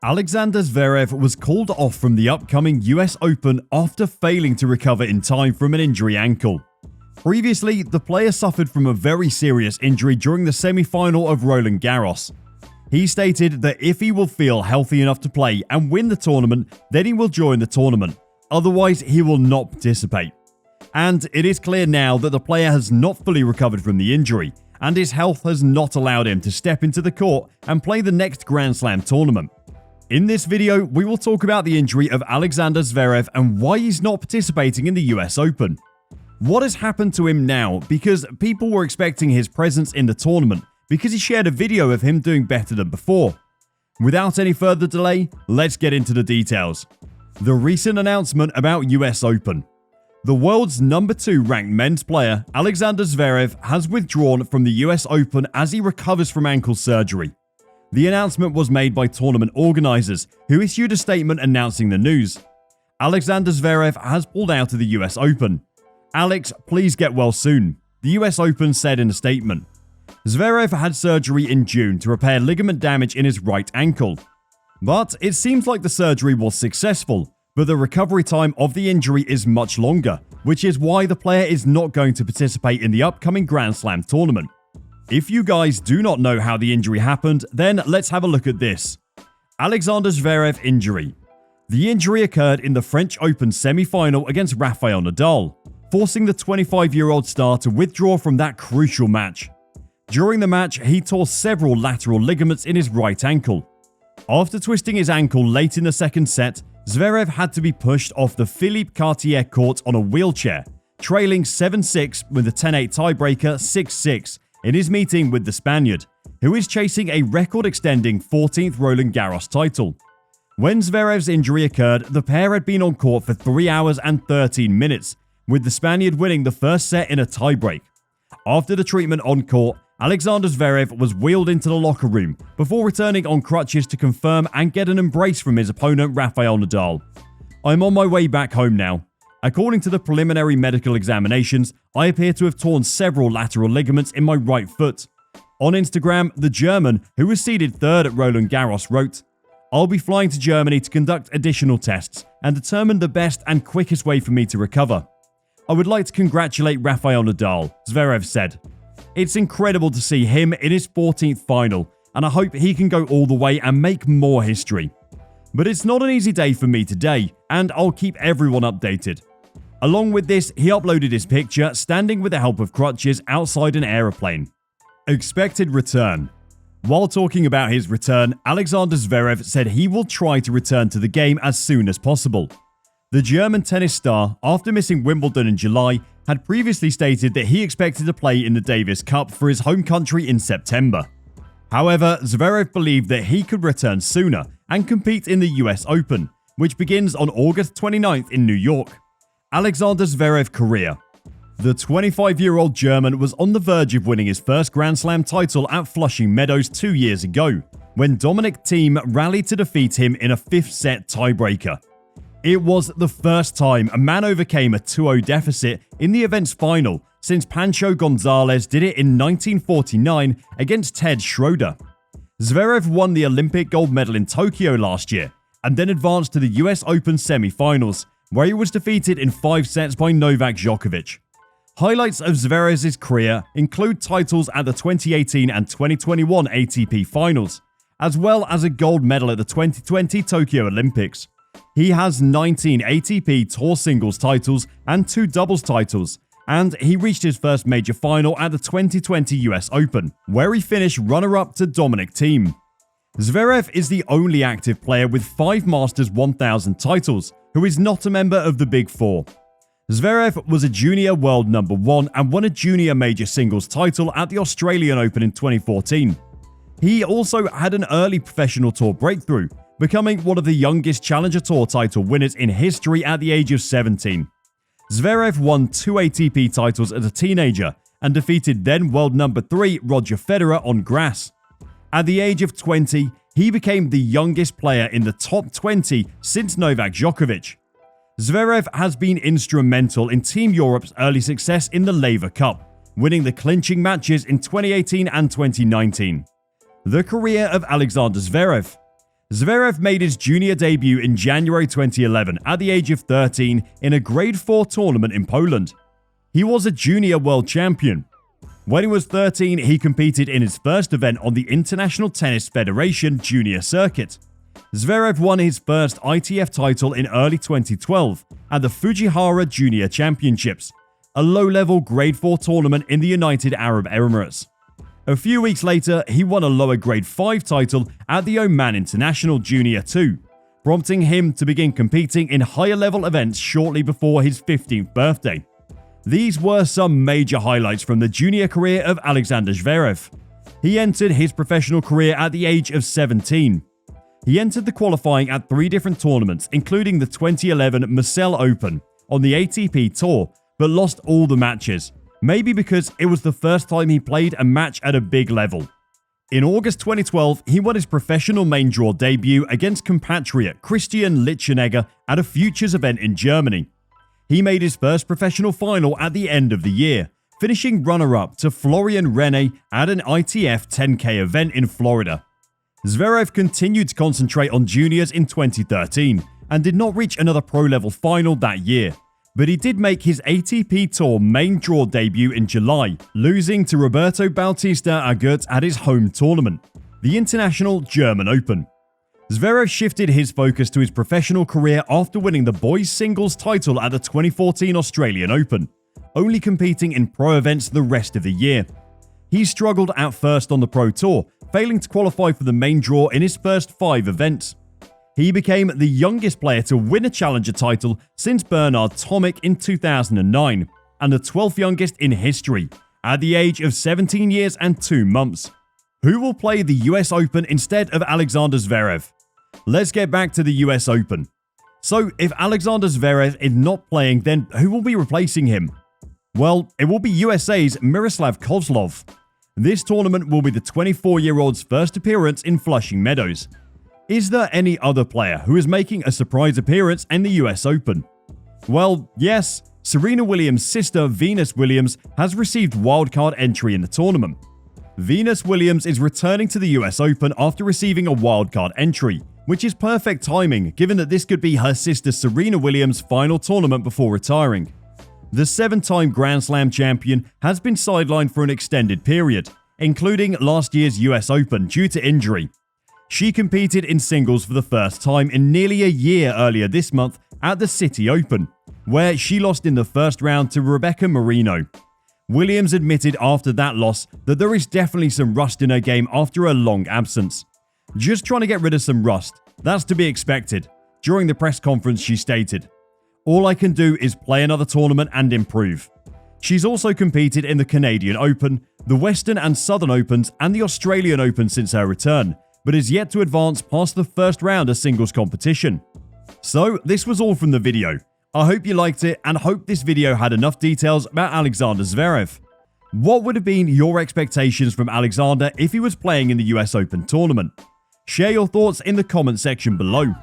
Alexander Zverev was called off from the upcoming US Open after failing to recover in time from an injury ankle. Previously, the player suffered from a very serious injury during the semi-final of Roland Garros. He stated that if he will feel healthy enough to play and win the tournament, then he will join the tournament. Otherwise, he will not participate. And it is clear now that the player has not fully recovered from the injury, and his health has not allowed him to step into the court and play the next Grand Slam tournament. In this video, we will talk about the injury of Alexander Zverev and why he's not participating in the US Open. What has happened to him now, because people were expecting his presence in the tournament because he shared a video of him doing better than before. Without any further delay, let's get into the details. The recent announcement about US Open. The world's number 2 ranked men's player, Alexander Zverev, has withdrawn from the US Open as he recovers from ankle surgery. The announcement was made by tournament organizers, who issued a statement announcing the news. Alexander Zverev has pulled out of the US Open. "Alex, please get well soon," the US Open said in a statement. Zverev had surgery in June to repair ligament damage in his right ankle. But it seems like the surgery was successful, but the recovery time of the injury is much longer, which is why the player is not going to participate in the upcoming Grand Slam tournament. If you guys do not know how the injury happened, then let's have a look at this. Alexander Zverev injury. The injury occurred in the French Open semi-final against Rafael Nadal, forcing the 25-year-old star to withdraw from that crucial match. During the match, he tore several lateral ligaments in his right ankle. After twisting his ankle late in the second set, Zverev had to be pushed off the Philippe Cartier court on a wheelchair, trailing 7-6 with a 10-8 tiebreaker 6-6 in his meeting with the Spaniard, who is chasing a record-extending 14th Roland Garros title. When Zverev's injury occurred, the pair had been on court for 3 hours and 13 minutes, with the Spaniard winning the first set in a tiebreak. After the treatment on court, Alexander Zverev was wheeled into the locker room before returning on crutches to confirm and get an embrace from his opponent Rafael Nadal. "I'm on my way back home now. According to the preliminary medical examinations, I appear to have torn several lateral ligaments in my right foot." On Instagram, the German, who was seeded third at Roland Garros, wrote, "I'll be flying to Germany to conduct additional tests and determine the best and quickest way for me to recover. I would like to congratulate Rafael Nadal," Zverev said. "It's incredible to see him in his 14th final, and I hope he can go all the way and make more history. But it's not an easy day for me today, and I'll keep everyone updated." Along with this, he uploaded his picture standing with the help of crutches outside an aeroplane. Expected return. While talking about his return, Alexander Zverev said he will try to return to the game as soon as possible. The German tennis star, after missing Wimbledon in July, had previously stated that he expected to play in the Davis Cup for his home country in September. However, Zverev believed that he could return sooner and compete in the US Open, which begins on August 29th in New York. Alexander Zverev career. The 25-year-old German was on the verge of winning his first Grand Slam title at Flushing Meadows 2 years ago, when Dominic Thiem rallied to defeat him in a 5th set tiebreaker. It was the first time a man overcame a 2-0 deficit in the event's final since Pancho Gonzalez did it in 1949 against Ted Schroeder. Zverev won the Olympic gold medal in Tokyo last year and then advanced to the US Open semi-finals, where he was defeated in 5 sets by Novak Djokovic. Highlights of Zverev's career include titles at the 2018 and 2021 ATP finals, as well as a gold medal at the 2020 Tokyo Olympics. He has 19 ATP Tour singles titles and 2 doubles titles, and he reached his first major final at the 2020 US Open, where he finished runner-up to Dominic Thiem. Zverev is the only active player with 5 Masters 1000 titles who is not a member of the Big Four. Zverev was a junior world number 1 and won a junior major singles title at the Australian Open in 2014. He also had an early professional tour breakthrough, becoming one of the youngest Challenger Tour title winners in history at the age of 17. Zverev won 2 ATP titles as a teenager and defeated then world number 3 Roger Federer on grass. At the age of 20, he became the youngest player in the top 20 since Novak Djokovic. Zverev has been instrumental in Team Europe's early success in the Laver Cup, winning the clinching matches in 2018 and 2019. The career of Alexander Zverev. Zverev made his junior debut in January 2011 at the age of 13 in a Grade 4 tournament in Poland. He was a junior world champion. When he was 13, he competed in his first event on the International Tennis Federation Junior Circuit. Zverev won his first ITF title in early 2012 at the Fujihara Junior Championships, a low-level Grade 4 tournament in the United Arab Emirates. A few weeks later, he won a lower Grade 5 title at the Oman International Junior 2, prompting him to begin competing in higher-level events shortly before his 15th birthday. These were some major highlights from the junior career of Alexander Zverev. He entered his professional career at the age of 17. He entered the qualifying at 3 different tournaments, including the 2011 Marseille Open on the ATP Tour, but lost all the matches, maybe because it was the first time he played a match at a big level. In August 2012, he won his professional main draw debut against compatriot Christian Lichtenegger at a Futures event in Germany. He made his first professional final at the end of the year, finishing runner-up to Florian Rene at an ITF 10K event in Florida. Zverev continued to concentrate on juniors in 2013 and did not reach another pro-level final that year, but he did make his ATP Tour main draw debut in July, losing to Roberto Bautista Agut at his home tournament, the International German Open. Zverev shifted his focus to his professional career after winning the boys' singles title at the 2014 Australian Open, only competing in pro events the rest of the year. He struggled at first on the Pro Tour, failing to qualify for the main draw in his first 5 events. He became the youngest player to win a challenger title since Bernard Tomic in 2009, and the 12th youngest in history, at the age of 17 years and 2 months. Who will play the US Open instead of Alexander Zverev? Let's get back to the US Open. So, if Alexander Zverev is not playing, then who will be replacing him? Well, it will be USA's Miroslav Kozlov. This tournament will be the 24-year-old's first appearance in Flushing Meadows. Is there any other player who is making a surprise appearance in the US Open? Well, yes, Serena Williams' sister Venus Williams has received wildcard entry in the tournament. Venus Williams is returning to the US Open after receiving a wildcard entry, which is perfect timing given that this could be her sister Serena Williams' final tournament before retiring. The 7-time Grand Slam champion has been sidelined for an extended period, including last year's US Open due to injury. She competed in singles for the first time in nearly a year earlier this month at the City Open, where she lost in the first round to Rebecca Marino. Williams admitted after that loss that there is definitely some rust in her game after a long absence. Just trying to get rid of some rust, that's to be expected. During the press conference, she stated, "All I can do is play another tournament and improve." She's also competed in the Canadian Open, the Western and Southern Opens, and the Australian Open since her return, but is yet to advance past the first round of singles competition. So, this was all from the video. I hope you liked it and hope this video had enough details about Alexander Zverev. What would have been your expectations from Alexander if he was playing in the US Open tournament? Share your thoughts in the comment section below.